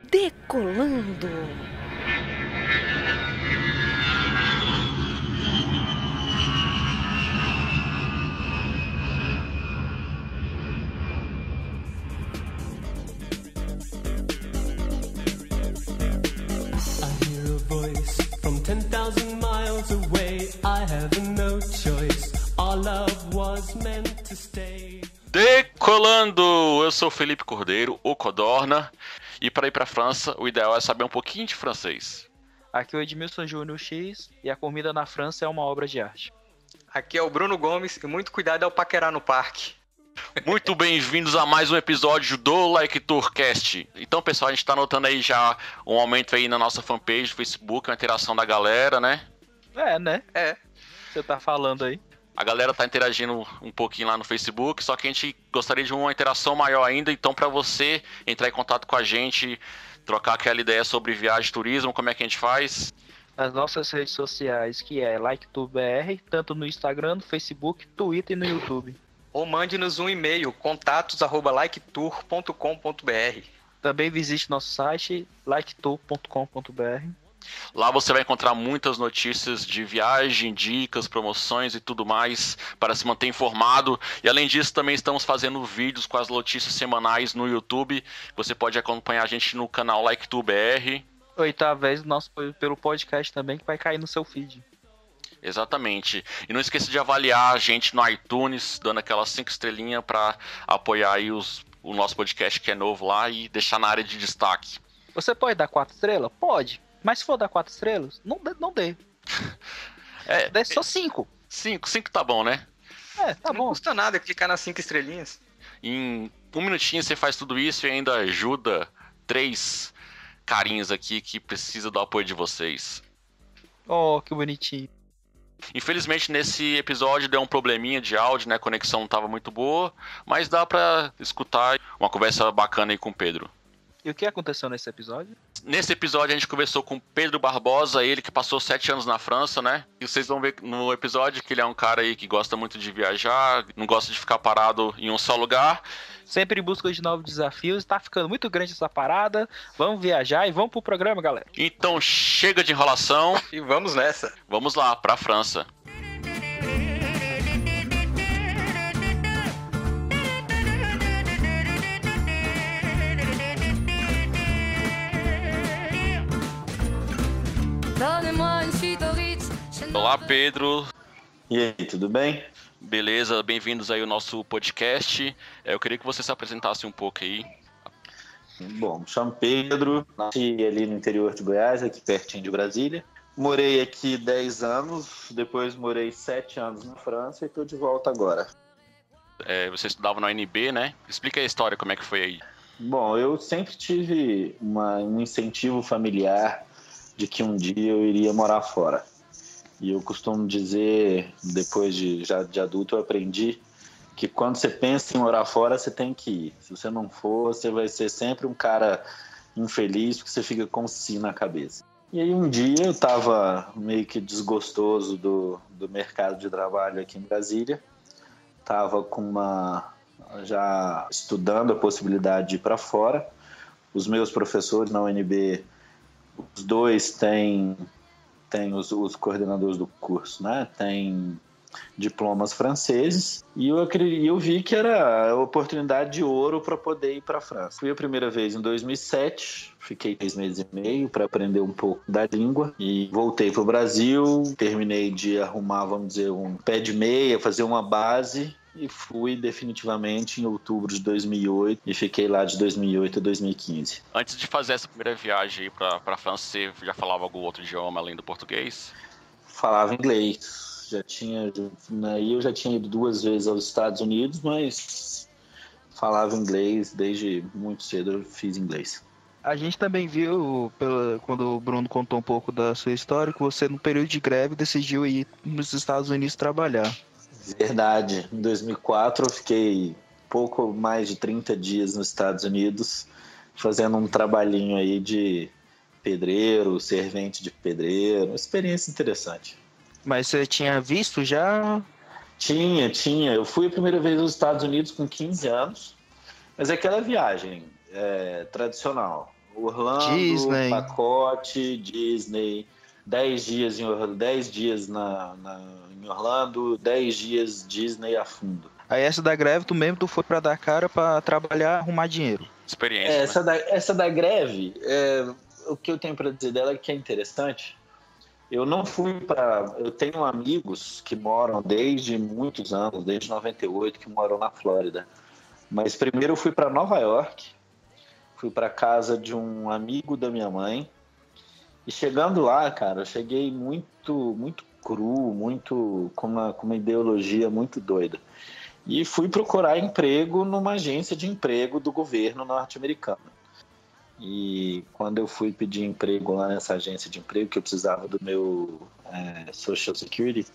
Decolando. I hear a voice from 10,000 miles away. I have no choice. Our love was meant to stay. Decolando! Eu sou o Felipe Cordeiro, o Codorna, e para ir para a França, o ideal é saber um pouquinho de francês. Aqui é o Edmilson Júnior X e a comida na França é uma obra de arte. Aqui é o Bruno Gomes e muito cuidado ao paquerar no parque. Muito bem-vindos a mais um episódio do Like Tourcast. Então, pessoal, a gente tá notando aí já um aumento aí na nossa fanpage do Facebook, uma interação da galera, né? É. Você tá falando aí. A galera tá interagindo um pouquinho lá no Facebook, só que a gente gostaria de uma interação maior ainda. Então, para você entrar em contato com a gente, trocar aquela ideia sobre viagem e turismo, como é que a gente faz? Nas nossas redes sociais, que é LikeTourBR, tanto no Instagram, no Facebook, Twitter e no YouTube. Ou mande-nos um e-mail, contatos@liketour.com.br. Também visite nosso site, liketour.com.br. Lá você vai encontrar muitas notícias de viagem, dicas, promoções e tudo mais para se manter informado. E além disso, também estamos fazendo vídeos com as notícias semanais no YouTube. Você pode acompanhar a gente no canal LikeTourBR. Oitava vez nosso pelo podcast também, que vai cair no seu feed. Exatamente. E não esqueça de avaliar a gente no iTunes, dando aquelas 5 estrelinhas para apoiar aí o nosso podcast que é novo lá e deixar na área de destaque. Você pode dar 4 estrelas? Pode. Mas se for dar 4 estrelas, não dê. Dê só 5. 5 tá bom, né? Tá Não bom. custa nada clicar nas 5 estrelinhas. Em um minutinho você faz tudo isso e ainda ajuda 3 carinhas aqui que precisam do apoio de vocês. Oh, que bonitinho. Infelizmente nesse episódio deu um probleminha de áudio, né? A conexão não estava muito boa, mas dá pra escutar uma conversa bacana aí com o Pedro. E o que aconteceu nesse episódio? Nesse episódio a gente conversou com o Pedro Barbosa, ele que passou 7 anos na França, né? E vocês vão ver no episódio que ele é um cara aí que gosta muito de viajar, não gosta de ficar parado em um só lugar. Sempre em busca de novos desafios. Tá ficando muito grande essa parada. Vamos viajar e vamos pro programa, galera. Então chega de enrolação, E vamos nessa. vamos lá pra França. Olá, Pedro. E aí, tudo bem? Beleza, bem-vindos aí ao nosso podcast. Eu queria que você se apresentasse um pouco aí. Bom, me chamo Pedro, nasci ali no interior de Goiás, aqui pertinho de Brasília. Morei aqui 10 anos, depois morei 7 anos na França e estou de volta agora. Você estudava na UNB, né? Explica a história, como é que foi aí. Bom, eu sempre tive um incentivo familiar de que um dia eu iria morar fora. E eu costumo dizer, depois de adulto, eu aprendi que quando você pensa em morar fora, você tem que ir. Se você não for, você vai ser sempre um cara infeliz, porque você fica com si na cabeça. E aí um dia eu estava meio que desgostoso do mercado de trabalho aqui em Brasília. Estava já estudando a possibilidade de ir para fora. Os meus professores na UNB, os dois têm os coordenadores do curso, né? Tem diplomas franceses e eu vi que era a oportunidade de ouro para poder ir para a França. Fui a primeira vez em 2007, fiquei 3 meses e meio para aprender um pouco da língua e voltei para o Brasil, terminei de arrumar, vamos dizer, um pé de meia, fazer uma base e fui definitivamente em outubro de 2008 e fiquei lá de 2008 a 2015. Antes de fazer essa primeira viagem aí pra França, você já falava algum outro idioma além do português? Falava inglês. Eu já tinha ido 2 vezes aos Estados Unidos, mas falava inglês desde muito cedo, eu fiz inglês. A gente também viu, quando o Bruno contou um pouco da sua história, que você, no período de greve, decidiu ir nos Estados Unidos trabalhar. Verdade. Em 2004 eu fiquei pouco mais de 30 dias nos Estados Unidos fazendo um trabalhinho aí de pedreiro, servente de pedreiro. Uma experiência interessante. Mas você tinha visto já? Tinha. Eu fui a primeira vez aos Estados Unidos com 15 anos, mas é aquela viagem tradicional. Orlando, Disney. pacote, Disney, 10 dias em Orlando, 10 dias em Orlando, 10 dias Disney a fundo. Aí essa da greve, tu foi pra dar cara pra trabalhar, arrumar dinheiro. Experiência, né? Essa da greve, o que eu tenho para dizer dela é que é interessante. Eu não fui para... Eu tenho amigos que moram desde muitos anos, desde 98, que moram na Flórida. Mas primeiro eu fui para Nova York, fui para casa de um amigo da minha mãe. E chegando lá, cara, eu cheguei muito, muito cru, muito com uma ideologia muito doida. E fui procurar emprego numa agência de emprego do governo norte-americano. E quando eu fui pedir emprego lá nessa agência de emprego, que eu precisava do meu Social Security,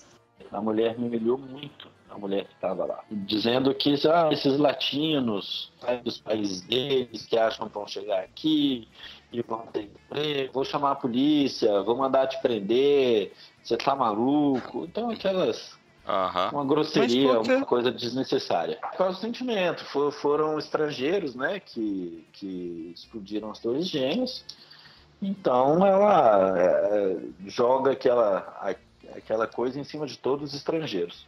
a mulher me humilhou muito, a mulher que estava lá, dizendo que esses latinos saem dos países deles, que acham que vão chegar aqui e vão ter emprego, vou chamar a polícia, vou mandar te prender, você tá maluco. Então aquelas... Uma grosseria, uma coisa desnecessária. Por causa do sentimento. Foram estrangeiros, né, que explodiram as Torres Gêmeas. Então ela joga aquela coisa em cima de todos os estrangeiros.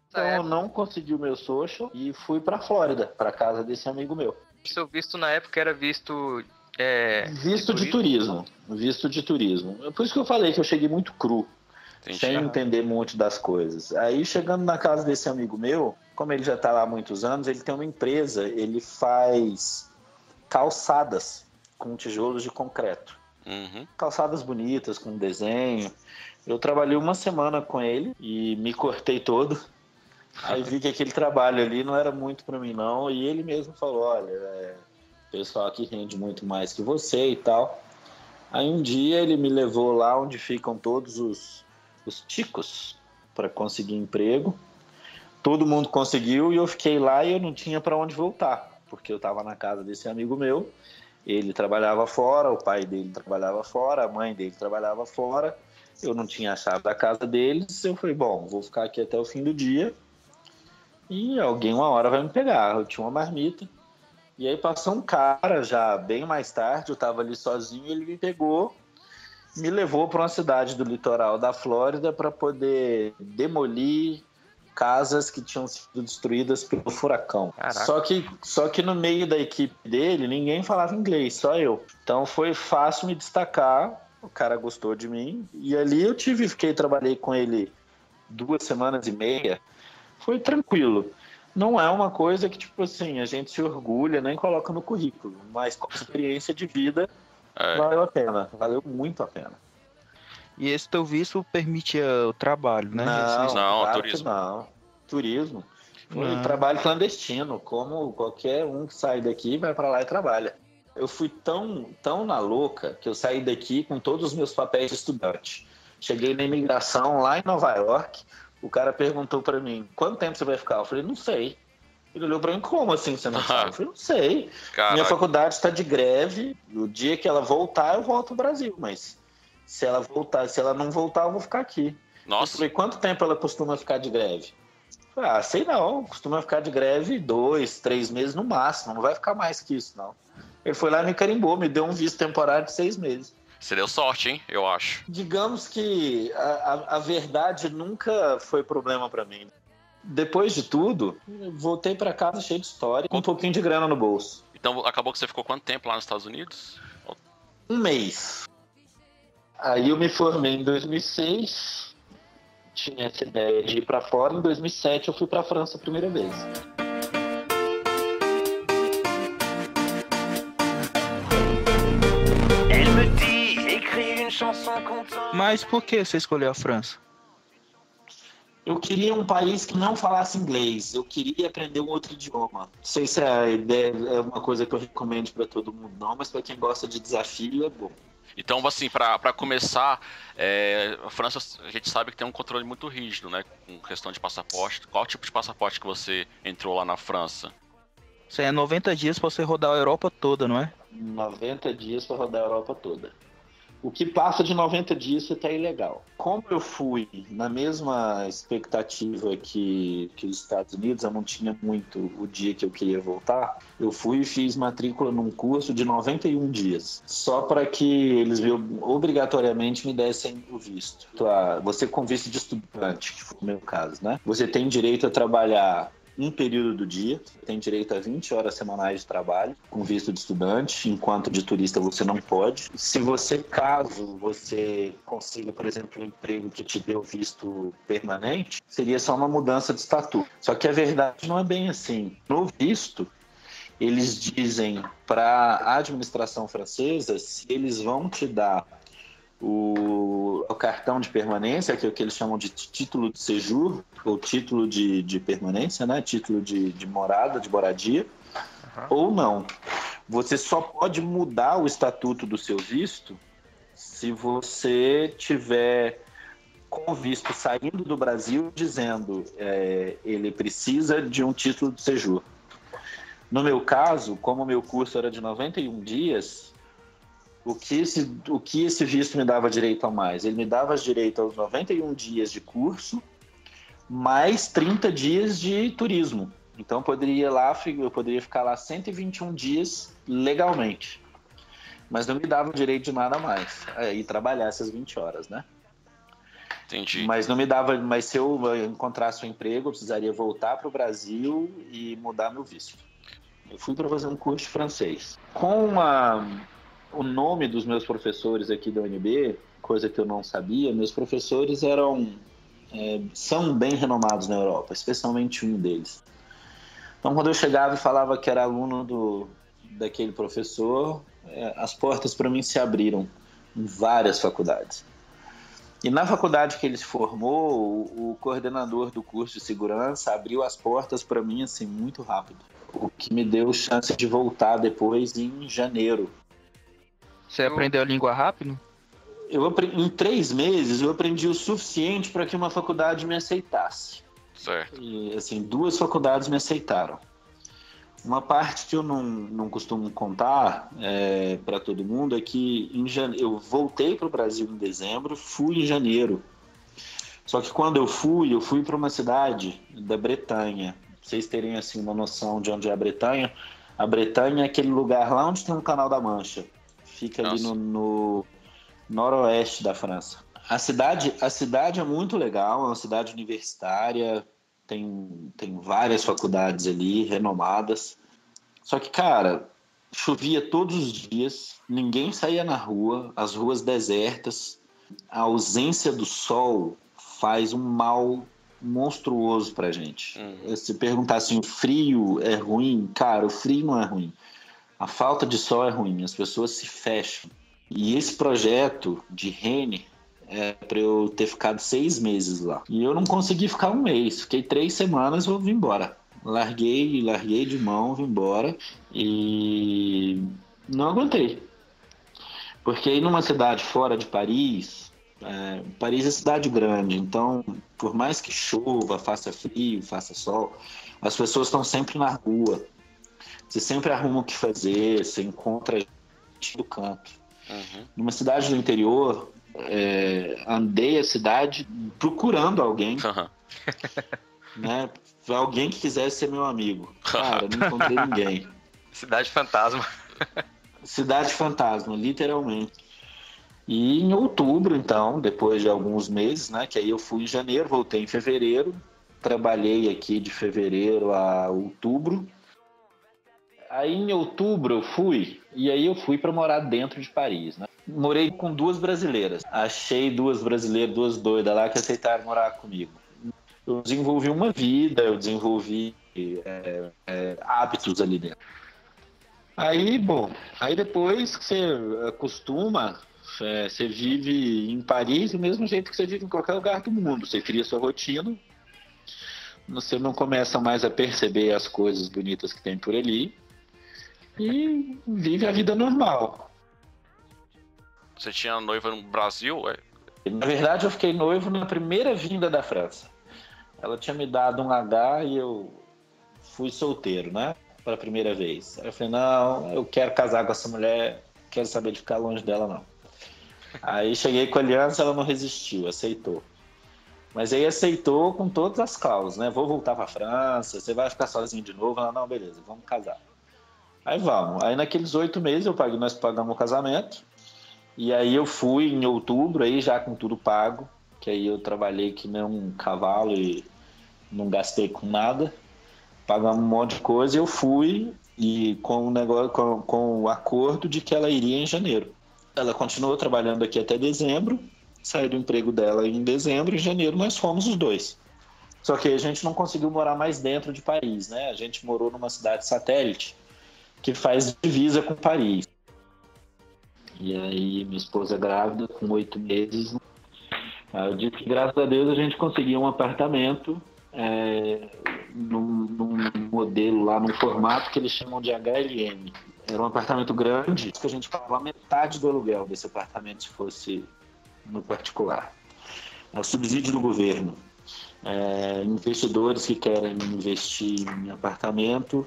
Então eu não consegui o meu social e fui pra Flórida, pra casa desse amigo meu. Seu visto na época era visto... Visto de turismo. Visto de turismo. Por isso que eu falei que eu cheguei muito cru. Entendi. Sem entender muito das coisas. Aí, chegando na casa desse amigo meu, como ele já está lá há muitos anos, ele tem uma empresa, ele faz calçadas com tijolos de concreto. Calçadas bonitas, com desenho. Eu trabalhei uma semana com ele e me cortei todo. Aí vi que aquele trabalho ali não era muito para mim, não. E ele mesmo falou, olha, o pessoal aqui rende muito mais que você e tal. Aí um dia ele me levou lá onde ficam todos os ticos para conseguir emprego. Todo mundo conseguiu e eu fiquei lá e eu não tinha para onde voltar, porque eu estava na casa desse amigo meu. Ele trabalhava fora, o pai dele trabalhava fora, a mãe dele trabalhava fora. Eu não tinha a chave da casa deles. Eu falei, bom, vou ficar aqui até o fim do dia e alguém uma hora vai me pegar. Eu tinha uma marmita. E aí passou um cara já bem mais tarde, eu estava ali sozinho, ele me pegou, me levou para uma cidade do litoral da Flórida para poder demolir casas que tinham sido destruídas pelo furacão. Só que no meio da equipe dele, ninguém falava inglês, só eu. Então foi fácil me destacar, o cara gostou de mim, e ali trabalhei com ele 2 semanas e meia, foi tranquilo. Não é uma coisa que, tipo assim, a gente se orgulha, nem coloca no currículo, mas com experiência de vida, valeu a pena, valeu muito a pena. E esse teu visto permitia o trabalho, né? Não, claro turismo. Não, turismo. Foi trabalho clandestino, como qualquer um que sai daqui vai pra lá e trabalha. Eu fui tão na louca que eu saí daqui com todos os meus papéis de estudante. Cheguei na imigração lá em Nova York, o cara perguntou pra mim, quanto tempo você vai ficar? Eu falei, não sei. Ele olhou pra mim, como assim você não sabe? Eu falei, não sei. Caraca. Minha faculdade está de greve, o dia que ela voltar, eu volto ao Brasil, mas se ela não voltar, eu vou ficar aqui. Nossa. Eu falei, quanto tempo ela costuma ficar de greve? Eu falei, sei não, costuma ficar de greve 2, 3 meses no máximo, não vai ficar mais que isso, não. Ele foi lá e me carimbou, me deu um visto temporário de 6 meses. Você deu sorte, hein? Eu acho. Digamos que a verdade nunca foi problema pra mim. Depois de tudo, eu voltei pra casa cheio de história, com um pouquinho de grana no bolso. Então acabou que você ficou quanto tempo lá nos Estados Unidos? 1 mês. Aí eu me formei em 2006, tinha essa ideia de ir pra fora. Em 2007 eu fui pra França a primeira vez. Mas por que você escolheu a França? Eu queria um país que não falasse inglês. Eu queria aprender um outro idioma. Não sei se a ideia é uma coisa que eu recomendo para todo mundo, não, mas para quem gosta de desafio é bom. Então, assim, para começar, a França, a gente sabe que tem um controle muito rígido, né? Com questão de passaporte. Qual tipo de passaporte que você entrou lá na França? Isso aí é 90 dias para você rodar a Europa toda, não é? 90 dias para rodar a Europa toda. O que passa de 90 dias isso tá ilegal. Como eu fui na mesma expectativa que os Estados Unidos, eu não tinha muito o dia que eu queria voltar, eu fui e fiz matrícula num curso de 91 dias, só para que eles obrigatoriamente me dessem o visto. Você com visto de estudante, que foi o meu caso, né? Você tem direito a trabalhar um período do dia, tem direito a 20 horas semanais de trabalho com visto de estudante, enquanto de turista você não pode. Se caso você consiga, por exemplo, um emprego que te dê o visto permanente, seria só uma mudança de estatuto. Só que a verdade não é bem assim. No visto, eles dizem para a administração francesa se eles vão te dar o cartão de permanência, que é o que eles chamam de título de séjour, ou título de permanência, né? Título de morada, de moradia, ou não. Você só pode mudar o estatuto do seu visto se você tiver com o visto saindo do Brasil dizendo ele precisa de um título de séjour. No meu caso, como o meu curso era de 91 dias, o que esse visto me dava direito a mais? Ele me dava direito aos 91 dias de curso, mais 30 dias de turismo. Então eu poderia ficar lá 121 dias legalmente. Mas não me dava direito de nada mais. E trabalhar essas 20 horas, né? Entendi. Mas se eu encontrasse um emprego, eu precisaria voltar para o Brasil e mudar meu visto. Eu fui para fazer um curso de francês. O nome dos meus professores aqui da UNB, coisa que eu não sabia, meus professores são bem renomados na Europa, especialmente um deles. Então, quando eu chegava e falava que era aluno daquele professor, as portas para mim se abriram em várias faculdades. E na faculdade que ele se formou, o coordenador do curso de segurança abriu as portas para mim assim muito rápido, o que me deu chance de voltar depois em janeiro. Você aprendeu a língua rápido? Em 3 meses eu aprendi o suficiente para que uma faculdade me aceitasse. Certo. E, assim, 2 faculdades me aceitaram. Uma parte que eu não costumo contar para todo mundo é que eu voltei para o Brasil em dezembro, fui em janeiro. Só que quando eu fui para uma cidade da Bretanha. Pra vocês terem assim, uma noção de onde é a Bretanha. A Bretanha é aquele lugar lá onde tem o Canal da Mancha. Fica ali no noroeste da França. A cidade é muito legal, é uma cidade universitária, tem várias faculdades ali, renomadas. Só que, cara, chovia todos os dias, ninguém saía na rua, as ruas desertas. A ausência do sol faz um mal monstruoso pra gente. Se perguntar assim, o frio é ruim? Cara, o frio não é ruim. A falta de sol é ruim, as pessoas se fecham. E esse projeto de Rennes é para eu ter ficado 6 meses lá. E eu não consegui ficar 1 mês, fiquei 3 semanas e eu vim embora. Larguei de mão, vim embora e não aguentei. Porque ir numa cidade fora de Paris, Paris é cidade grande, então por mais que chova, faça frio, faça sol, as pessoas estão sempre na rua. Você sempre arruma o que fazer, você encontra gente do canto. Numa cidade do interior, andei a cidade procurando alguém, né? Alguém que quisesse ser meu amigo. Cara, não encontrei ninguém. Cidade fantasma. Cidade fantasma, literalmente. E em outubro, então, depois de alguns meses, né? Que aí eu fui em janeiro, voltei em fevereiro, trabalhei aqui de fevereiro a outubro. Aí em outubro eu fui para morar dentro de Paris, né? Morei com 2 brasileiras. Achei 2 brasileiras, 2 doidas lá que aceitaram morar comigo. Eu desenvolvi uma vida, eu desenvolvi hábitos ali dentro. Aí depois que você acostuma, você vive em Paris do mesmo jeito que você vive em qualquer lugar do mundo. Você cria sua rotina, você não começa mais a perceber as coisas bonitas que tem por ali e vive a vida normal. Você tinha noiva no Brasil? Na verdade, eu fiquei noivo na primeira vinda da França. Ela tinha me dado um H e eu fui solteiro, né? Pela primeira vez. Aí eu falei, não, eu quero casar com essa mulher, não quero saber de ficar longe dela, não. Aí cheguei com a aliança, ela não resistiu, aceitou. Mas aí aceitou com todas as cláusulas, né? Vou voltar pra França, você vai ficar sozinho de novo? Ela, não, beleza, vamos casar. Aí vamos. Aí naqueles 8 meses nós pagamos o casamento. E aí eu fui em outubro, aí já com tudo pago. Que aí eu trabalhei que nem um cavalo e não gastei com nada. Pagamos um monte de coisa e eu fui e com o acordo de que ela iria em janeiro. Ela continuou trabalhando aqui até dezembro. Saiu do emprego dela em dezembro, em janeiro nós fomos os dois. Só que a gente não conseguiu morar mais dentro de Paris, né? A gente morou numa cidade satélite que faz divisa com Paris. E aí minha esposa é grávida, com 8 meses. Eu disse que graças a Deus a gente conseguiu um apartamento num modelo lá, num formato que eles chamam de HLM. Era um apartamento grande, que a gente pagava metade do aluguel desse apartamento se fosse no particular. É o subsídio do governo. Investidores que querem investir em apartamento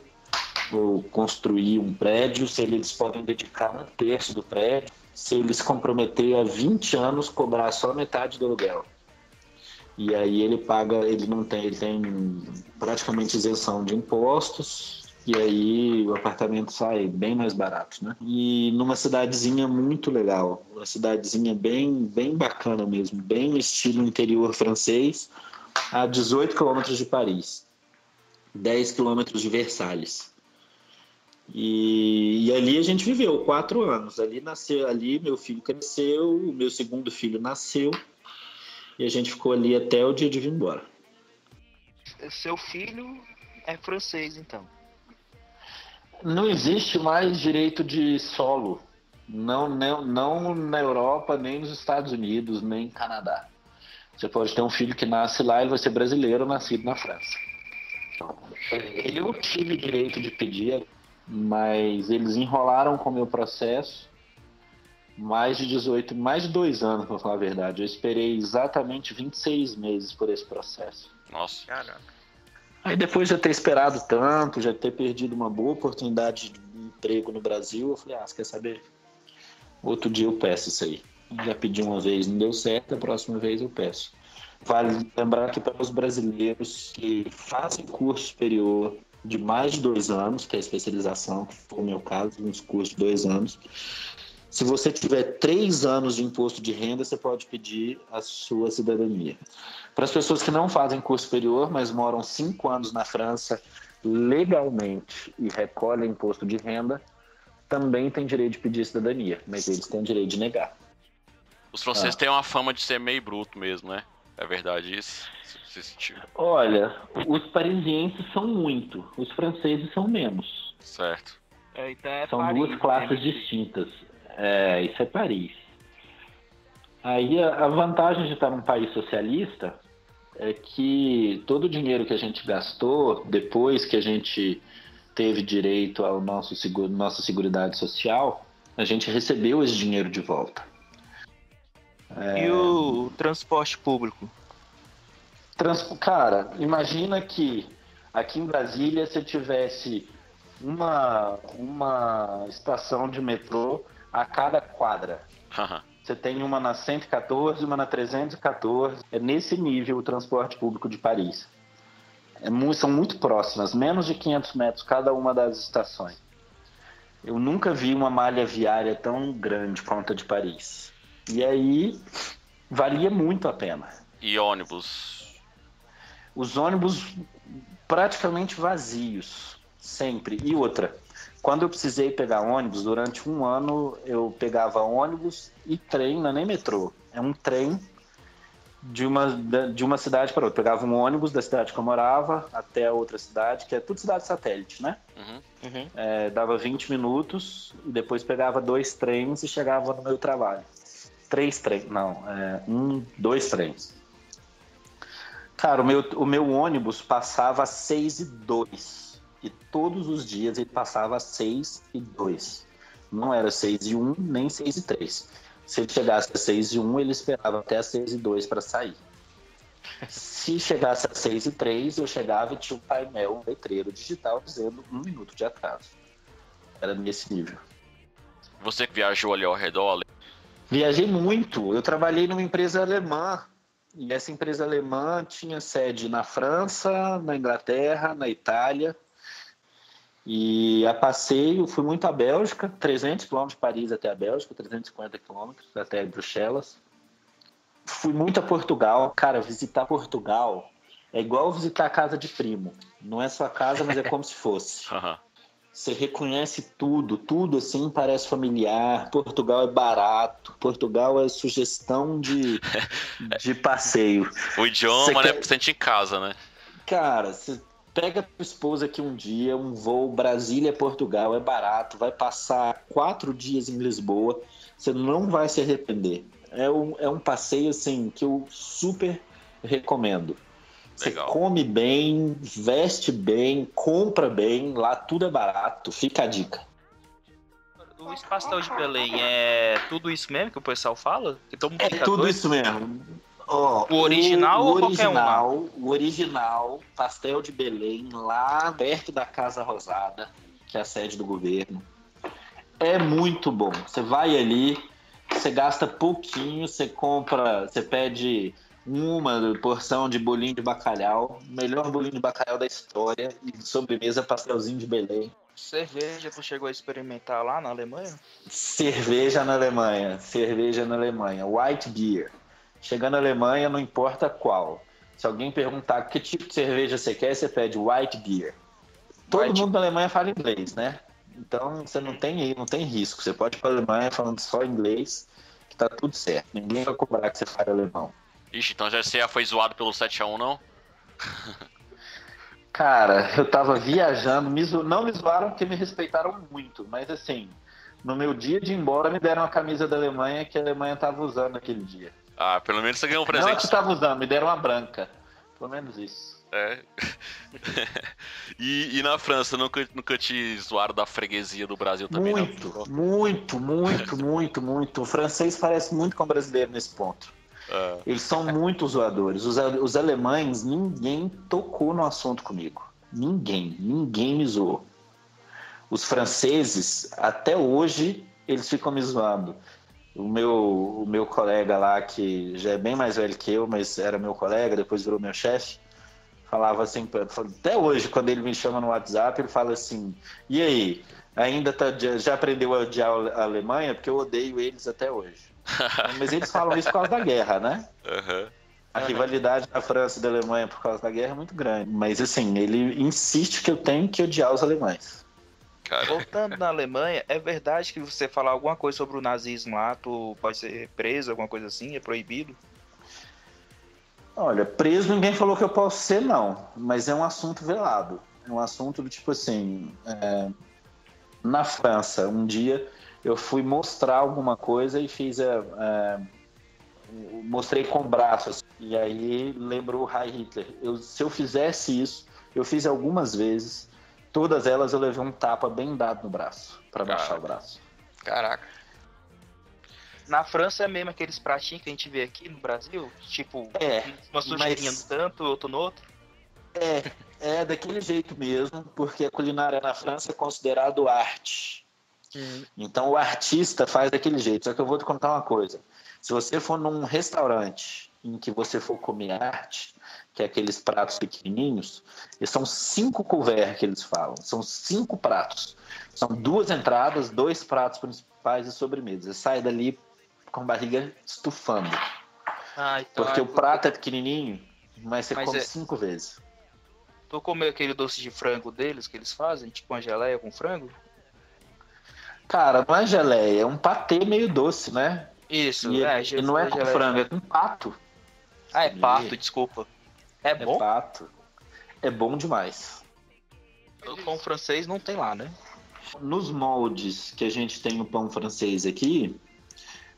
ou construir um prédio, se eles podem dedicar 1/3 do prédio, se eles comprometer a 20 anos, cobrar só metade do aluguel. E aí ele tem praticamente isenção de impostos, e aí o apartamento sai bem mais barato, né? E numa cidadezinha muito legal, uma cidadezinha bem, bem bacana mesmo, bem estilo interior francês, a 18 quilômetros de Paris, 10 quilômetros de Versalhes. E ali a gente viveu 4 anos. Ali meu filho cresceu, o meu segundo filho nasceu, e a gente ficou ali até o dia de vir embora. Seu filho é francês, então? Não existe mais direito de solo, não na Europa, nem nos Estados Unidos, nem no Canadá. Você pode ter um filho que nasce lá, ele vai ser brasileiro, nascido na França. Eu tive direito de pedir, mas eles enrolaram com o meu processo mais de 2 anos, para falar a verdade. Eu esperei exatamente 26 meses por esse processo. Nossa. Caraca. Aí depois de eu ter esperado tanto, já ter perdido uma boa oportunidade de emprego no Brasil, eu falei, você quer saber? Outro dia eu peço isso aí. Já pedi uma vez, não deu certo, a próxima vez eu peço. Vale lembrar que para os brasileiros que fazem curso superior de mais de 2 anos, que é a especialização, que foi o meu caso, uns cursos de 2 anos, se você tiver 3 anos de imposto de renda, você pode pedir a sua cidadania. Para as pessoas que não fazem curso superior, mas moram 5 anos na França legalmente e recolhem imposto de renda, também tem direito de pedir cidadania, mas eles têm direito de negar. Os franceses têm uma fama de ser meio bruto mesmo, né? É verdade isso? Você sentiu? Olha, os parisienses são muito, os franceses são menos. Certo. Então é São Paris, 2 classes distintas. Isso é Paris. Aí a vantagem de estar num país socialista é que todo o dinheiro que a gente gastou depois que a gente teve direito ao nossa Seguridade Social, a gente recebeu esse dinheiro de volta. E o transporte público? Cara, imagina que aqui em Brasília você tivesse uma estação de metrô a cada quadra. Você tem uma na 114, uma na 314. É nesse nível o transporte público de Paris. São muito próximas, menos de 500 metros cada uma das estações. Eu nunca vi uma malha viária tão grande quanto a de Paris. E aí, valia muito a pena. E ônibus? Os ônibus praticamente vazios, sempre. E outra, quando eu precisei pegar ônibus, durante 1 ano eu pegava ônibus e trem, não é nem metrô, é um trem de uma cidade para outra. Pegava um ônibus da cidade que eu morava até a outra cidade, que é tudo cidade satélite, né? Dava 20 minutos e depois pegava 2 trens e chegava no meu trabalho. 3 trens, não, 2 trens. Cara, o meu ônibus passava às 6h02. E todos os dias ele passava às 6h02. Não era 6h01, nem 6h03. Se ele chegasse às 6h01, ele esperava até às 6h02 para sair. Se chegasse às 6h03, eu chegava e tinha um painel, um letreiro digital dizendo 1 minuto de atraso. Era nesse nível. Você que viajou ali ao redor, Viajei muito. Eu trabalhei numa empresa alemã. E essa empresa alemã tinha sede na França, na Inglaterra, na Itália. E a passeio, fui muito à Bélgica, 300 quilômetros de Paris até a Bélgica, 350 quilômetros até Bruxelas. Fui muito a Portugal. Cara, visitar Portugal é igual visitar a casa de primo. Não é sua casa, mas é como se fosse. Você reconhece tudo, tudo assim parece familiar. Portugal é barato, Portugal é sugestão de passeio. O idioma, né? Sente em casa, né? Cara, você pega a tua esposa aqui um dia, um voo Brasília-Portugal, é barato, vai passar 4 dias em Lisboa, você não vai se arrepender. É um passeio assim que eu super recomendo. Você Legal. come bem, veste bem, compra bem, lá tudo é barato. Fica a dica. O Pastel de Belém é tudo isso mesmo que o pessoal fala? Que todo mundo É fica tudo doido? isso mesmo. Ó, O original ou qualquer um lá? O original, Pastel de Belém, lá perto da Casa Rosada, que é a sede do governo. É muito bom. Você vai ali, você gasta pouquinho, você compra, você pede uma porção de bolinho de bacalhau, melhor bolinho de bacalhau da história, e de sobremesa pastelzinho de Belém. Cerveja, tu chegou a experimentar lá na Alemanha? Cerveja na Alemanha, white beer. Chegando na Alemanha, não importa qual. Se alguém perguntar que tipo de cerveja você quer, você pede white beer. Todo mundo na Alemanha fala inglês, né? Então você não tem risco. Você pode ir para a Alemanha falando só inglês, que tá tudo certo. Ninguém vai cobrar que você fale alemão. Ixi, então você já foi zoado pelo 7x1, não? Cara, eu tava viajando, não me zoaram porque me respeitaram muito, mas assim, no meu dia de ir embora me deram a camisa da Alemanha que a Alemanha tava usando aquele dia. Ah, pelo menos você ganhou um Não presente. que tava usando, me deram uma branca. Pelo menos isso. É. E na França, nunca te zoaram da freguesia do Brasil também, não? Muito. O francês parece muito com o brasileiro nesse ponto. Eles são muito zoadores. Os alemães, ninguém tocou no assunto comigo. Ninguém me zoou. Os franceses, até hoje, eles ficam me zoando. O meu colega lá, que já é bem mais velho que eu, mas era meu colega, depois virou meu chefe, falava assim, até hoje, quando ele me chama no WhatsApp, ele fala assim, e aí, já aprendeu a odiar a Alemanha? Porque eu odeio eles até hoje. Mas eles falam isso por causa da guerra, né? A rivalidade da França e da Alemanha por causa da guerra é muito grande. Mas assim, ele insiste que eu tenho que odiar os alemães. Cara. Voltando na Alemanha, é verdade que você falar alguma coisa sobre o nazismo lá, tu pode ser preso, alguma coisa assim, é proibido? Olha, preso ninguém falou que eu posso ser, não. Mas é um assunto velado. É um assunto do tipo assim... Na França, um dia eu fui mostrar alguma coisa e fiz mostrei com braços. E aí lembrou o Heil Hitler. Se eu fizesse isso, eu fiz algumas vezes... Todas elas eu levei um tapa bem dado no braço, pra baixar o braço. Caraca. Na França é mesmo aqueles pratinhos que a gente vê aqui no Brasil? Tipo, uma sujeirinha no tanto, outro no outro? É daquele jeito mesmo, porque a culinária na França é considerado arte. Então o artista faz daquele jeito. Só que eu vou te contar uma coisa. Se você for num restaurante em que você for comer arte, que é aqueles pratos pequenininhos, e são 5 couverts que eles falam, são 5 pratos. São 2 entradas, 2 pratos principais e sobremesa. Você sai dali com a barriga estufando. Então porque o prato é pequenininho, mas você come 5 vezes. Tu comeu aquele doce de frango deles que eles fazem, tipo uma geleia com frango? Cara, não é geleia, é um patê meio doce, né? Isso, e não é com frango, é com pato. Ah, é pato, desculpa. É bom? É pato. É bom demais. O pão francês não tem lá, né? Nos moldes que a gente tem o pão francês aqui,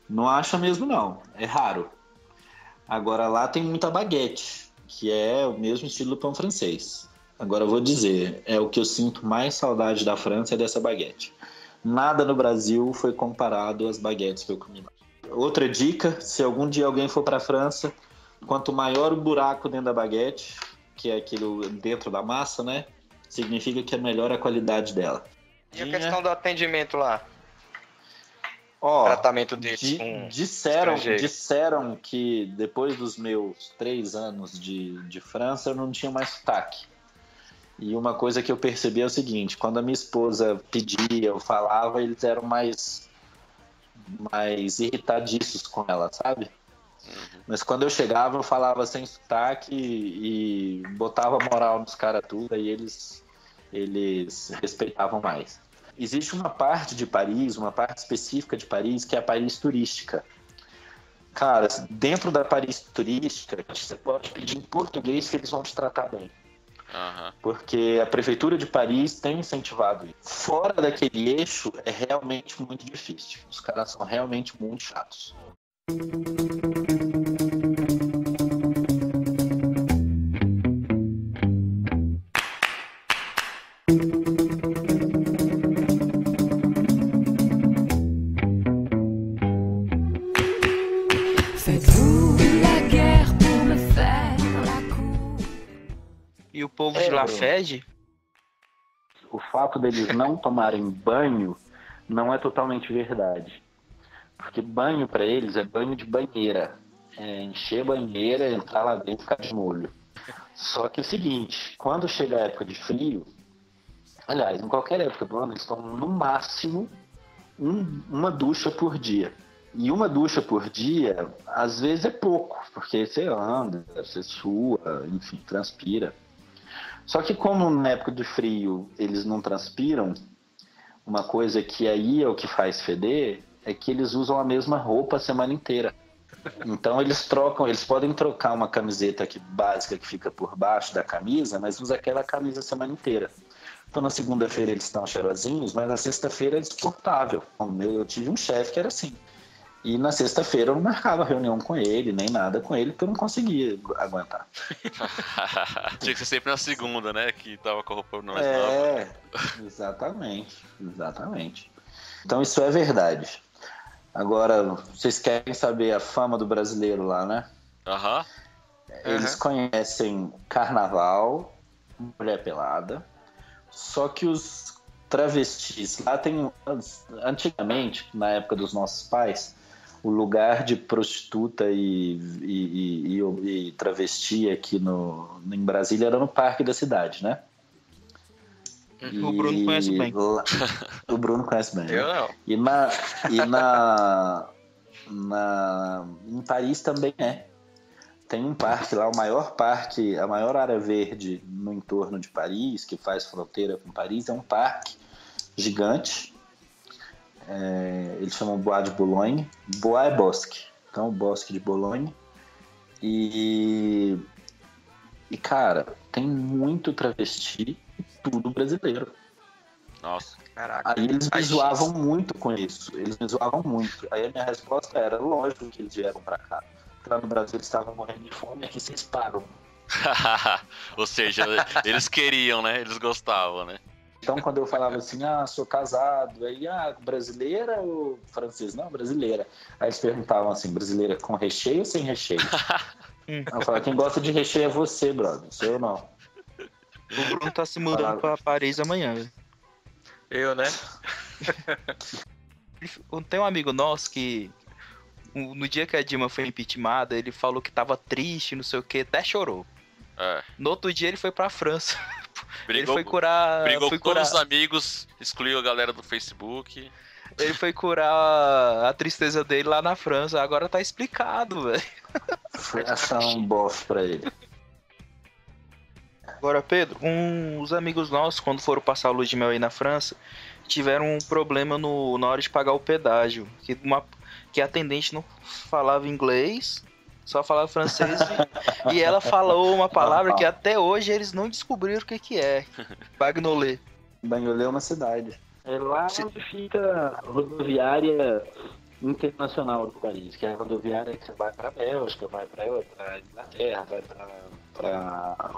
não acha mesmo não. É raro. Agora lá tem muita baguete, que é o mesmo estilo do pão francês. Agora eu vou dizer, é o que eu sinto mais saudade da França é dessa baguete. Nada no Brasil foi comparado às baguetes que eu comi lá. Outra dica, se algum dia alguém for para a França, quanto maior o buraco dentro da baguete, que é aquilo dentro da massa, né? Significa que é melhor a qualidade dela. E a questão do atendimento lá? tratamento deles com disseram que depois dos meus 3 anos de França eu não tinha mais sotaque. E uma coisa que eu percebi é o seguinte: quando a minha esposa pedia, eu falava, eles eram mais irritadiços com ela, sabe? Mas quando eu chegava, eu falava sem sotaque e botava moral nos caras tudo, e eles respeitavam mais. Existe uma parte de Paris, uma parte específica de Paris, que é a Paris turística. Cara, dentro da Paris turística, você pode pedir em português que eles vão te tratar bem. Porque a prefeitura de Paris tem incentivado isso. Fora daquele eixo, é realmente muito difícil. Os caras são realmente muito chatos. E o povo de lá fede? O fato deles não tomarem banho não é totalmente verdade. Porque banho para eles é banho de banheira. É encher a banheira, entrar lá dentro e ficar de molho. Só que é o seguinte, quando chega a época de frio, aliás, em qualquer época do ano, eles tomam no máximo uma ducha por dia. E uma ducha por dia, às vezes é pouco, porque você anda, você sua, enfim, transpira. Só que como na época de frio eles não transpiram, uma coisa que aí é o que faz feder, é que eles usam a mesma roupa a semana inteira. Então eles podem trocar uma camiseta básica que fica por baixo da camisa, mas usa aquela camisa a semana inteira. Então na segunda-feira eles estão cheirosinhos, mas na sexta-feira é desconfortável. Eu tive um chefe que era assim. E na sexta-feira eu não marcava reunião com ele, nem nada com ele, porque eu não conseguia aguentar. Tinha que ser sempre na segunda, né? Que tava com a roupa mais nova. Exatamente. Então isso é verdade. Agora, vocês querem saber a fama do brasileiro lá, né? Eles conhecem carnaval, mulher pelada, só que os travestis lá tem... Antigamente, na época dos nossos pais, o lugar de prostituta e travesti aqui em Brasília era no parque da cidade, né? O Bruno conhece bem. O Bruno conhece bem. Eu não. Em Paris também é. Tem um parque lá, a maior área verde no entorno de Paris, que faz fronteira com Paris, é um parque gigante. Eles chamam Bois de Boulogne. Bois é bosque. Então, o bosque de Boulogne. E cara, tem muito travesti e tudo brasileiro. Nossa, caraca. Aí eles me zoavam muito com isso. Aí a minha resposta era, lógico que eles vieram pra cá. Lá no Brasil eles estavam morrendo de fome, aqui vocês pagam. Ou seja, eles queriam, né? Eles gostavam, né? Então quando eu falava assim, sou casado, aí, brasileira ou francês? Não, brasileira. Aí eles perguntavam assim, brasileira com recheio ou sem recheio? Eu falava, quem gosta de recheio é você, brother, sou eu não. O Bruno tá se mudando pra Paris amanhã, velho. Eu, né? Tem um amigo nosso que no dia que a Dilma foi impeachmentada, ele falou que tava triste, não sei o que, até chorou. No outro dia ele foi pra França. Ele foi curar... Brigou com todos os amigos, excluiu a galera do Facebook. Ele foi curar a tristeza dele lá na França. Agora tá explicado, velho. Foi achar um bofe pra ele. Agora, Pedro, uns amigos nossos, quando foram passar a lua de mel aí na França, tiveram um problema na hora de pagar o pedágio. Que a atendente não falava inglês, só falava francês. E ela falou uma palavra que até hoje eles não descobriram o que é. Bagnolet. Bagnolet é uma cidade. É lá onde fica a rodoviária internacional de Paris, que é a rodoviária que você vai para a Bélgica, vai para a Inglaterra, vai para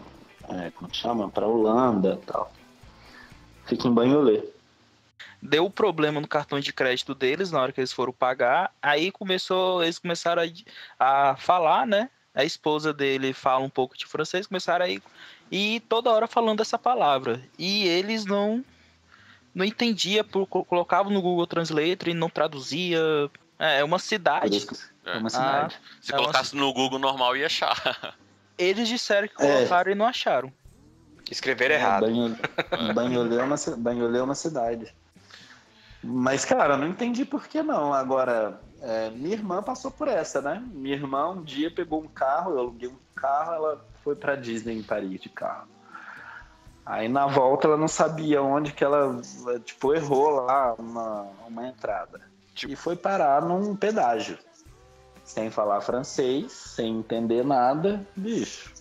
como chama? Para a Holanda e tal. Fica em Bagnolet. Deu problema no cartão de crédito deles na hora que eles foram pagar. Aí eles começaram a falar, né? A esposa dele fala um pouco de francês, começaram aí e toda hora falando essa palavra. E eles não não entendia, colocava no Google Translator e não traduzia. É uma cidade. É uma cidade. Se colocasse no Google normal, ia achar. Eles disseram que colocaram e não acharam. Escreveram errado. Banholê é uma cidade. Mas, cara, eu não entendi por que não. Agora, minha irmã passou por essa, né? Minha irmã um dia pegou um carro, eu aluguei um carro, ela foi pra Disney em Paris de carro. Aí na volta ela não sabia onde que ela, tipo, errou lá uma entrada. E foi parar num pedágio. Sem falar francês, sem entender nada, bicho.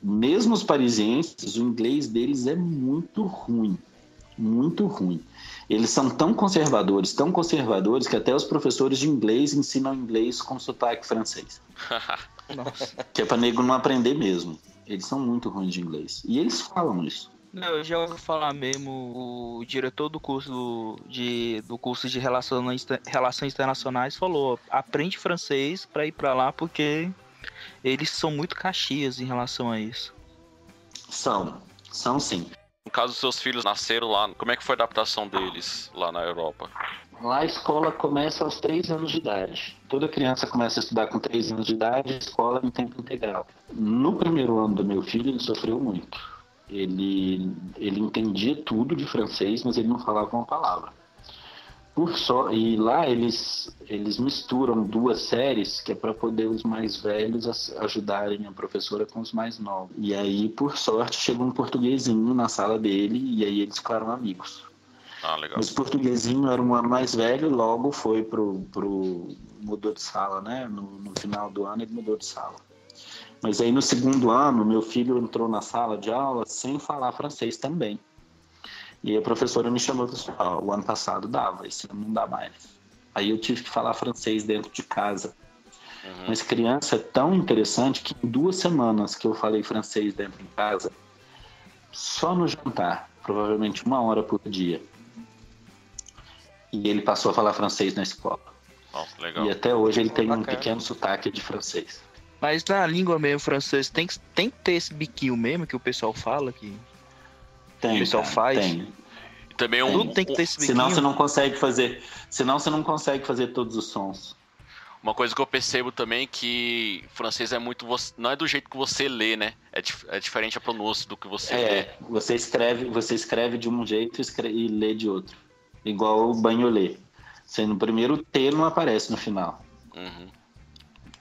Mesmo os parisienses, o inglês deles é muito ruim. Muito ruim. Eles são tão conservadores, que até os professores de inglês ensinam inglês com sotaque francês. Nossa. Que é pra nego não aprender mesmo. Eles são muito ruins de inglês. E eles falam isso. Não, eu já ouvi falar mesmo, o diretor do curso de Relações Internacionais falou, aprende francês pra ir pra lá, porque eles são muito caxias em relação a isso. São sim. No caso, seus filhos nasceram lá, como é que foi a adaptação deles lá na Europa? Lá a escola começa aos 3 anos de idade. Toda criança começa a estudar com 3 anos de idade, a escola em tempo integral. No primeiro ano do meu filho, ele sofreu muito. Ele entendia tudo de francês, mas ele não falava uma palavra. E lá eles misturam 2 séries, que é para poder os mais velhos ajudarem a professora com os mais novos. E aí, por sorte, chegou um portuguesinho na sala dele, e aí eles ficaram amigos. Ah, legal. Mas o portuguesinho era um ano mais velho, logo foi mudou de sala, né? No final do ano ele mudou de sala. Mas aí no segundo ano, meu filho entrou na sala de aula sem falar francês também. E a professora me chamou e falou, o ano passado dava, esse ano não dá mais. Aí eu tive que falar francês dentro de casa. Uhum. Mas criança é tão interessante que em 2 semanas que eu falei francês dentro de casa, só no jantar, provavelmente 1 hora por dia. E ele passou a falar francês na escola. Nossa, legal. E até hoje ele tem um pequeno sotaque de francês. Mas na língua mesmo francesa tem que ter esse biquinho mesmo que o pessoal fala, que o pessoal faz. Tem. E também tudo tem que ter esse biquinho. Senão você não consegue fazer todos os sons. Uma coisa que eu percebo também é que francês é muito... Não é do jeito que você lê, né? É diferente a pronúncia do que você lê. Você escreve de um jeito e lê de outro. Igual o banholê. No primeiro T não aparece no final. Uhum.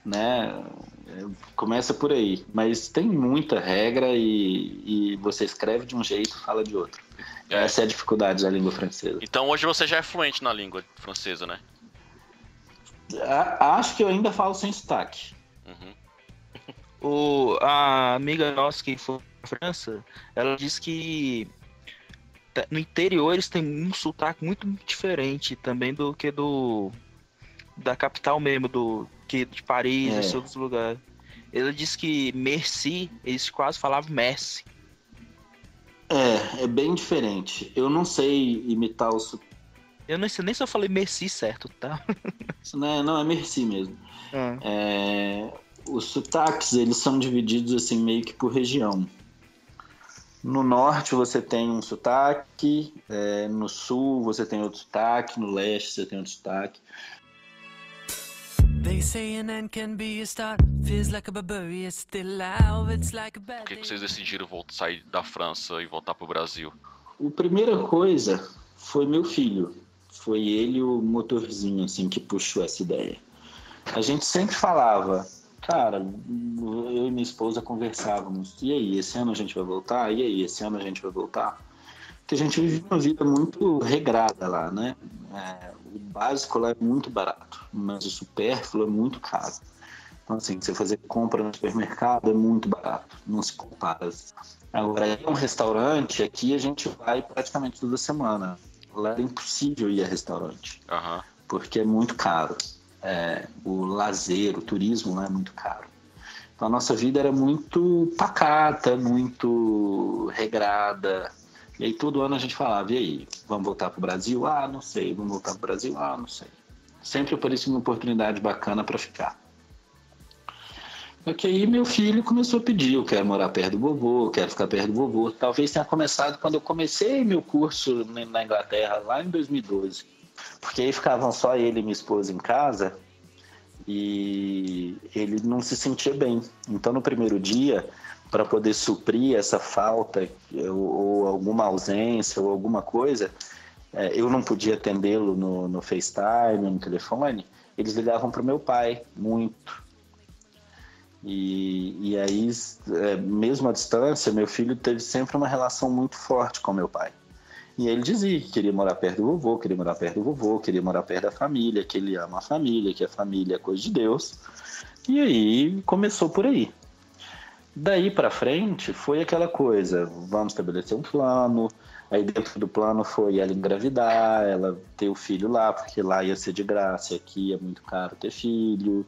Né? Começa por aí. Mas tem muita regra e você escreve de um jeito e fala de outro. Essa é a dificuldade da língua francesa. Então hoje você já é fluente na língua francesa, né? Acho que eu ainda falo sem sotaque. Uhum. A amiga nossa que foi pra França, ela disse que no interior eles têm um sotaque muito diferente também do que da capital mesmo, de Paris, esses outros lugares. Ela disse que merci, eles quase falavam merci. É bem diferente. Eu não sei imitar o sotaque. Eu não sei nem se eu falei merci certo, tá? Não, é merci mesmo. Os sotaques, eles são divididos assim meio que por região. No norte você tem um sotaque, no sul você tem outro sotaque, no leste você tem outro sotaque. Por que vocês decidiram sair da França e voltar pro Brasil? A primeira coisa foi meu filho. Foi ele o motorzinho assim que puxou essa ideia. A gente sempre falava, cara, eu e minha esposa conversávamos, e aí, esse ano a gente vai voltar? E aí, esse ano a gente vai voltar? Porque a gente vive uma vida muito regrada lá, né? O básico lá é muito barato, mas o supérfluo é muito caro. Então, assim, você fazer compra no supermercado é muito barato, não se compara. Agora, em um restaurante, aqui a gente vai praticamente toda semana. Lá é impossível ir a restaurante, porque é muito caro. O lazer, o turismo lá é muito caro. Então, a nossa vida era muito pacata, muito regrada. E aí todo ano a gente falava, e aí, vamos voltar pro Brasil? Ah, não sei. Vamos voltar pro Brasil? Ah, não sei. Sempre aparecia uma oportunidade bacana para ficar. Porque aí meu filho começou a pedir, eu quero morar perto do vovô, eu quero ficar perto do vovô. Talvez tenha começado quando eu comecei meu curso na Inglaterra, lá em 2012. Porque aí ficavam só ele e minha esposa em casa e ele não se sentia bem. Então no primeiro dia, para poder suprir essa falta ou alguma ausência ou alguma coisa, eu não podia atendê-lo no FaceTime, no telefone, eles ligavam para o meu pai, muito. E aí, mesmo à distância, meu filho teve sempre uma relação muito forte com meu pai. E ele dizia que queria morar perto do vovô, queria morar perto do vovô, queria morar perto da família, que ele ama a família, que a família é coisa de Deus. E aí começou por aí. Daí para frente foi aquela coisa, vamos estabelecer um plano. Aí dentro do plano foi ela engravidar, ela ter o filho lá, porque lá ia ser de graça, aqui é muito caro ter filho.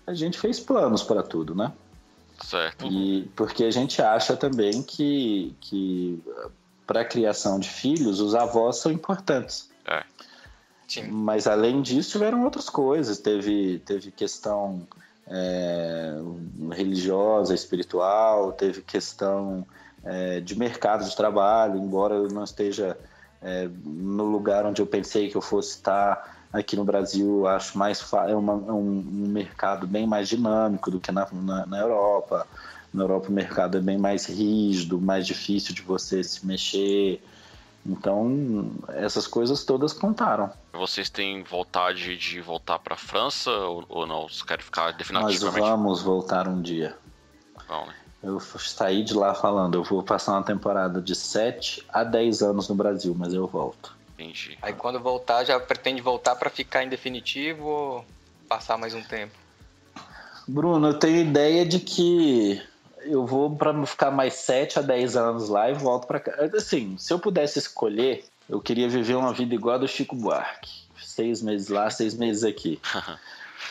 A gente fez planos para tudo, né? Certo. E porque a gente acha também que para a criação de filhos os avós são importantes. Sim. Mas além disso tiveram outras coisas, teve questão religiosa, espiritual, teve questão de mercado de trabalho, embora eu não esteja no lugar onde eu pensei que eu fosse estar. Aqui no Brasil, acho um mercado bem mais dinâmico do que na Europa. Na Europa, o mercado é bem mais rígido, mais difícil de você se mexer. Então, essas coisas todas contaram. Vocês têm vontade de voltar para a França ou não? Vocês querem ficar definitivamente? Nós vamos voltar um dia. Não, né? Eu saí de lá falando, eu vou passar uma temporada de 7 a 10 anos no Brasil, mas eu volto. Entendi. Aí quando voltar, já pretende voltar para ficar em definitivo ou passar mais um tempo? Bruno, eu tenho ideia de que eu vou para ficar mais 7 a 10 anos lá e volto para cá. Assim, se eu pudesse escolher, eu queria viver uma vida igual a do Chico Buarque. 6 meses lá, 6 meses aqui.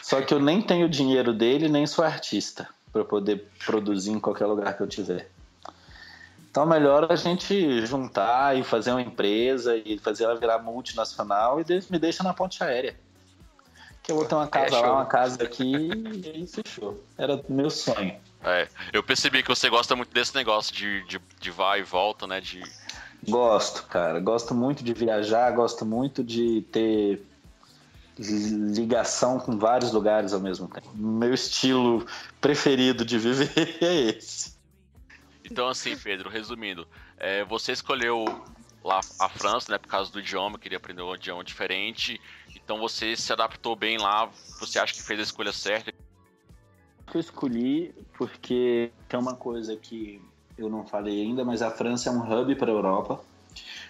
Só que eu nem tenho o dinheiro dele, nem sou artista para poder produzir em qualquer lugar que eu tiver. Então, melhor a gente juntar e fazer uma empresa e fazer ela virar multinacional e me deixa na ponte aérea. Que eu vou ter uma casa lá, uma casa aqui e aí fechou. Era meu sonho. Eu percebi que você gosta muito desse negócio de vai e volta, né? Gosto, cara. Gosto muito de viajar, gosto muito de ter ligação com vários lugares ao mesmo tempo. Meu estilo preferido de viver é esse. Então, assim, Pedro, resumindo, você escolheu lá a França, né, por causa do idioma, queria aprender um idioma diferente, então você se adaptou bem lá, você acha que fez a escolha certa? Eu escolhi porque tem uma coisa que eu não falei ainda, mas a França é um hub para a Europa.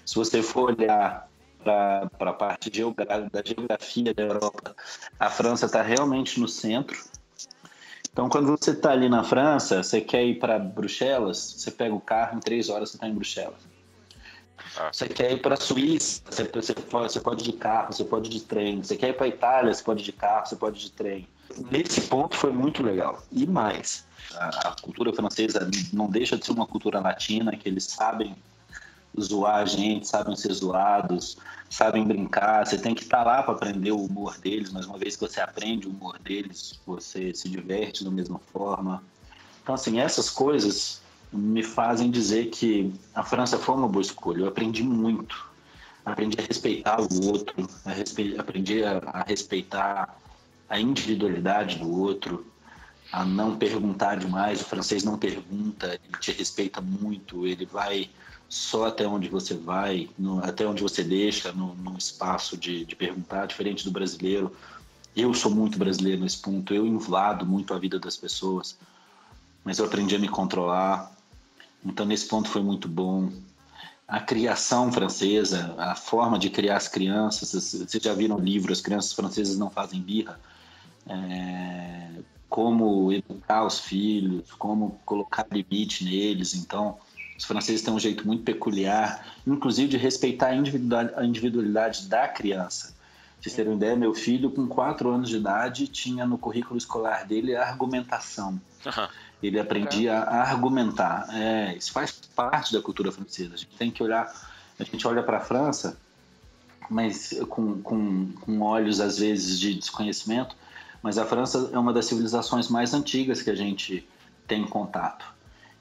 Se você for olhar para a parte da geografia da Europa, a França está realmente no centro. Então, quando você está ali na França, você quer ir para Bruxelas, você pega o carro, em 3 horas você está em Bruxelas. Você quer ir para a Suíça, você pode ir de carro, você pode ir de trem. Você quer ir para a Itália, você pode ir de carro, você pode ir de trem. Nesse ponto foi muito legal. E mais, a cultura francesa não deixa de ser uma cultura latina, que eles sabem zoar a gente, sabem ser zoados, sabem brincar. Você tem que estar lá para aprender o humor deles, mas uma vez que você aprende o humor deles, você se diverte da mesma forma. Então, assim, essas coisas me fazem dizer que a França foi uma boa escolha. Eu aprendi muito. Aprendi a respeitar o outro, aprendi a respeitar a individualidade do outro, a não perguntar demais. O francês não pergunta, ele te respeita muito, ele vai só até onde você vai, até onde você deixa, no espaço de perguntar, diferente do brasileiro. Eu sou muito brasileiro nesse ponto, eu invado muito a vida das pessoas, mas eu aprendi a me controlar, então nesse ponto foi muito bom. A criação francesa, a forma de criar as crianças, vocês já viram o livro As Crianças Francesas Não Fazem Birra? Como educar os filhos, como colocar limite neles. Então, os franceses têm um jeito muito peculiar, inclusive de respeitar a individualidade da criança. Pra vocês terem uma ideia, meu filho, com 4 anos de idade, tinha no currículo escolar dele a argumentação. Ele aprendia a argumentar. Isso faz parte da cultura francesa. A gente tem que olhar, a gente olha para a França, mas com olhos às vezes de desconhecimento, mas a França é uma das civilizações mais antigas que a gente tem contato.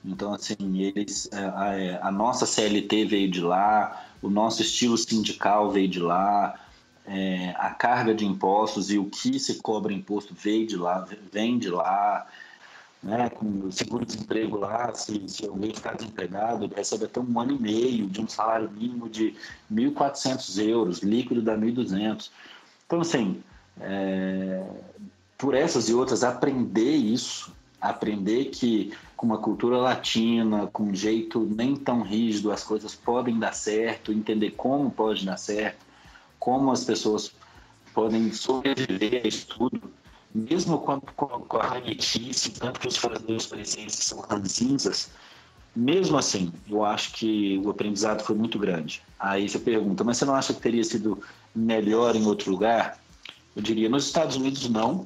Então, assim, a nossa CLT veio de lá, o nosso estilo sindical veio de lá, a carga de impostos e o que se cobra imposto vem de lá, né? Com o seguro-desemprego lá, se alguém ficar desempregado, ele recebe até 1 ano e meio de um salário mínimo de 1.400 euros, líquido dá 1.200. Então, assim, por essas e outras, aprender que com uma cultura latina, com um jeito nem tão rígido, as coisas podem dar certo, entender como pode dar certo, como as pessoas podem sobreviver a isso tudo, mesmo com a ranhetice, tanto que os franceses parisienses são ranzinzas, mesmo assim, eu acho que o aprendizado foi muito grande. Aí você pergunta, mas você não acha que teria sido melhor em outro lugar? Eu diria, nos Estados Unidos não,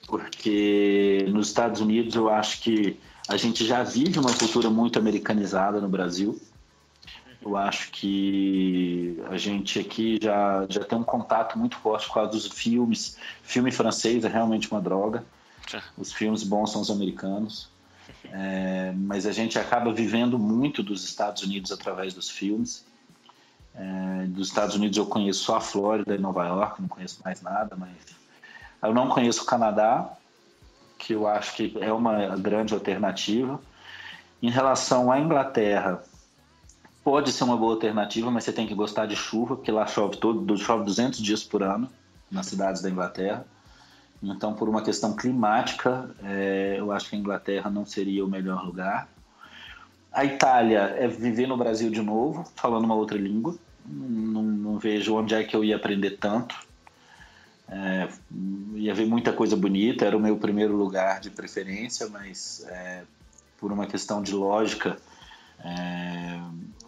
porque nos Estados Unidos eu acho que a gente já vive uma cultura muito americanizada no Brasil. Eu acho que a gente aqui já tem um contato muito forte com os filmes. Filme francês é realmente uma droga. Os filmes bons são os americanos. Mas a gente acaba vivendo muito dos Estados Unidos através dos filmes. Dos Estados Unidos eu conheço só a Flórida e Nova York, não conheço mais nada, mas eu não conheço o Canadá, que eu acho que é uma grande alternativa. Em relação à Inglaterra, pode ser uma boa alternativa, mas você tem que gostar de chuva, porque lá chove 200 dias por ano nas cidades da Inglaterra. Então, por uma questão climática, eu acho que a Inglaterra não seria o melhor lugar. A Itália é viver no Brasil de novo, falando uma outra língua. Não vejo onde é que eu ia aprender tanto. Ia ver muita coisa bonita, era o meu primeiro lugar de preferência, mas por uma questão de lógica,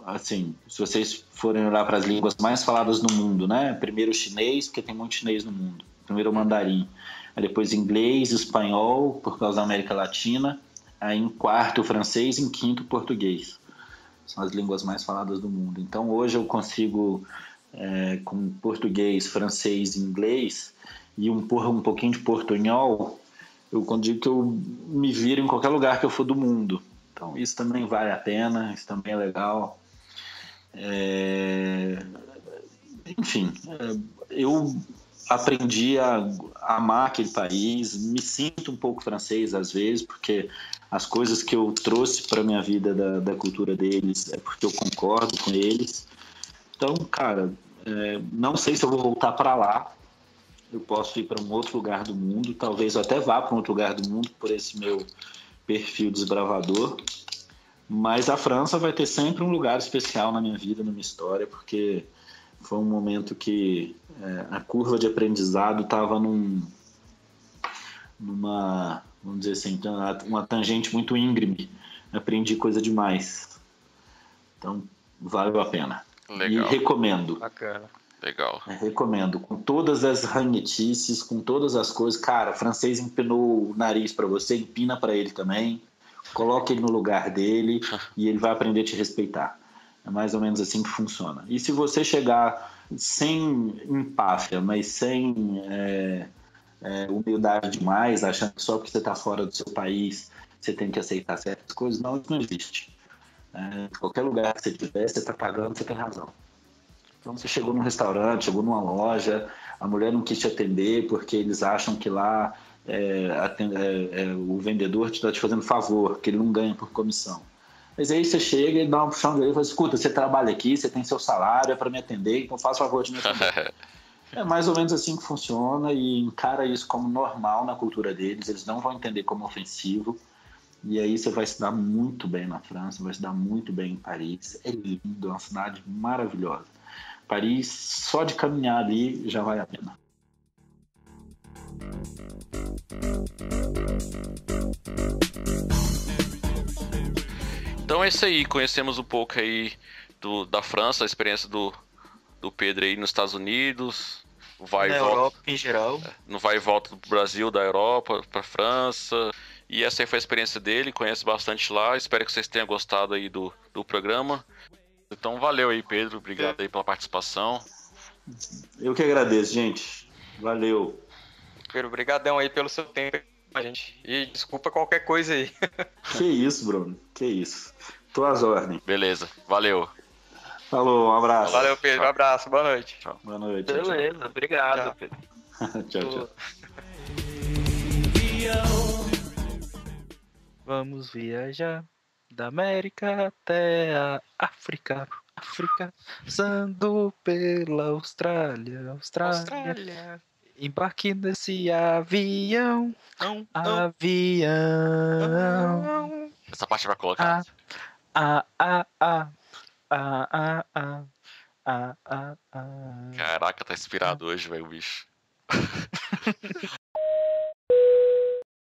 assim, se vocês forem olhar para as línguas mais faladas no mundo, né? Primeiro o chinês, porque tem muito chinês no mundo, primeiro o mandarim, aí depois inglês, espanhol, por causa da América Latina, aí em quarto o francês, em quinto o português. São as línguas mais faladas do mundo. Então hoje eu consigo, com português, francês e inglês, e um pouquinho de portunhol, eu digo que eu me viro em qualquer lugar que eu for do mundo. Então isso também vale a pena, isso também é legal. Enfim, eu aprendi a amar aquele país, me sinto um pouco francês às vezes, porque as coisas que eu trouxe para minha vida da cultura deles é porque eu concordo com eles. Então, cara, não sei se eu vou voltar para lá. Eu posso ir para um outro lugar do mundo, talvez eu até vá para um outro lugar do mundo por esse meu perfil desbravador, mas a França vai ter sempre um lugar especial na minha vida, na minha história, porque foi um momento que a curva de aprendizado estava numa, vamos dizer assim, uma tangente muito íngreme. Aprendi coisa demais. Então, valeu a pena. Legal. E recomendo. Bacana. Legal. Recomendo. Com todas as ranhetices, com todas as coisas. Cara, o francês empinou o nariz para você, empina para ele também. Coloque ele no lugar dele e ele vai aprender a te respeitar. É mais ou menos assim que funciona. E se você chegar sem empáfia, mas sem humildade demais, achando que só porque você está fora do seu país você tem que aceitar certas coisas, não, isso não existe. Qualquer lugar que você estiver, você está pagando, você tem razão. Então você chegou num restaurante, chegou numa loja, a mulher não quis te atender porque eles acham que lá o vendedor está te fazendo favor, que ele não ganha por comissão. Mas aí você chega e dá uma puxão dele e fala, escuta, você trabalha aqui, você tem seu salário, é para me atender, então faz favor de me atender. É mais ou menos assim que funciona e encara isso como normal na cultura deles, eles não vão entender como ofensivo. E aí você vai se dar muito bem na França, vai se dar muito bem em Paris. É lindo, é uma cidade maravilhosa. Paris, só de caminhar ali já vale a pena. Então é isso aí, conhecemos um pouco aí da França, a experiência do Pedro aí nos Estados Unidos, vai na e volta, Europa em geral. no vai e volta do Brasil, da Europa para França. E essa aí foi a experiência dele, conhece bastante lá. Espero que vocês tenham gostado aí do programa. Então valeu aí, Pedro, obrigado aí pela participação. Eu que agradeço, gente. Valeu. Pedro, brigadão aí pelo seu tempo com a gente. E desculpa qualquer coisa aí. Que isso, Bruno. Que isso. Tô às ordens. Beleza, valeu. Falou, um abraço. Valeu, Pedro. Um abraço. Boa noite. Boa noite. Beleza, obrigado, Tchau. Pedro. Tchau, tchau. Vamos viajar da América até a África. África, passando pela Austrália. Austrália. Embarque nesse avião. Avião. Essa parte vai colocar. Caraca, tá inspirado hoje, velho, o bicho.